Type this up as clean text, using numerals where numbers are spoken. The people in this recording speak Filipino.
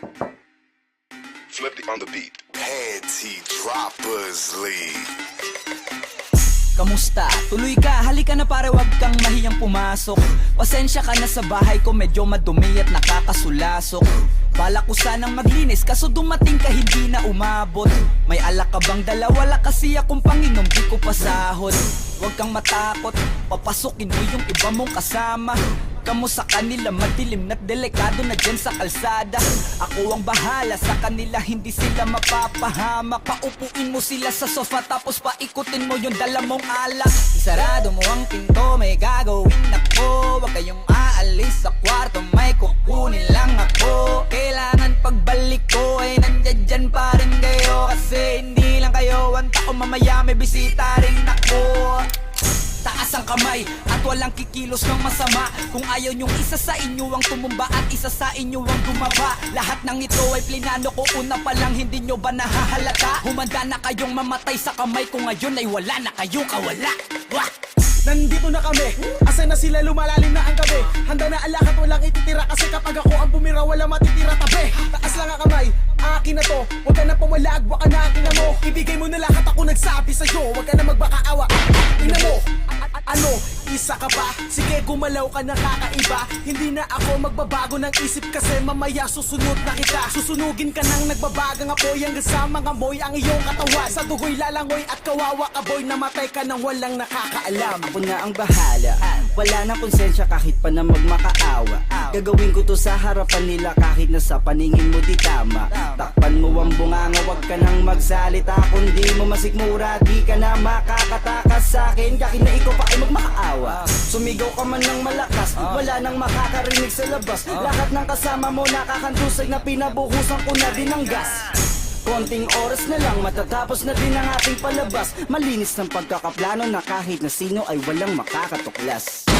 Flippy on the beat. Panty Droppers League. Kamusta? Tuloy ka, halika na pare, wag kang mahiyang pumasok. Pasensya ka na sa bahay ko, medyo madumi at nakakasulasok. Balak ko sanang maglinis, kaso dumating ka hindi na umabot. May alak ka bang dala? Wala kasi akong panginom, di ko pasahod. Huwag kang matakot, papasukin mo yung iba mong kasama. Kamu sa kanila madilim na't delikado na dyan sa kalsada. Ako ang bahala sa kanila, hindi sila mapapahamak. Paupuin mo sila sa sofa tapos paikutin mo yung dala mong alak. Isarado mo ang pinto, may gagawin ako. Huwag kayong aalis sa kwarto, may kukunin lang ako. Kailangan pagbalik ko ay nandyan dyan pa rin kayo. Kasi hindi lang kayo ang tao, mamaya may bisita rin ako. Taas ang kamay at walang kikilos ng masama. Kung ayaw nyong isa sa inyo ang tumumba at isa sa inyo ang dumaba. Lahat ng ito ay plinano ko una pa lang, hindi nyo ba nahahalata? Humanda na kayong mamatay sa kamay ko ngayon ay wala na kayong kawala. Wah! Nandito na kami, asa na sila, lumalalim na ang gabi. Handa na alak at walang ititira, kasi kapag ako ang bumira wala matitira tabi. Taas lang ang kamay, akin na to. Huwag ka na pumalag, baka na akin na mo. Ibigay mo na lahat, ako nagsabi sa'yo. Huwag ka na magbakaawa, ina mo. Ano, isa ka ba? Sige, gumalaw ka na kakaiba. Hindi na ako magbabago ng isip, kasi mamaya susunod na kita. Susunugin ka ng nagbabagang apoy hanggang sa mga moy ang iyong katawan. Sa dugoy lalangoy at kawawa ka boy, namatay ka nang walang nakakaalam. Ako na ang bahala, wala na konsensya kahit pa na magmakaawa. Gagawin ko to sa harapan nila kahit na sa paningin mo di tama. Takpan mo ang bunganga, wag ka nang magsalita. Kung di mo masikmura, di ka na makakatakas sa akin. Kahit na ikaw pa ay magmakaawa. Sumigaw ka man ng malakas, wala nang makakarinig sa labas. Lahat ng kasama mo nakakantusay na pinabuhusan ko na din ng gas. Konting oras na lang, matatapos na din ang ating palabas. Malinis ng pagkakaplano na kahit na sino ay walang makakatuklas.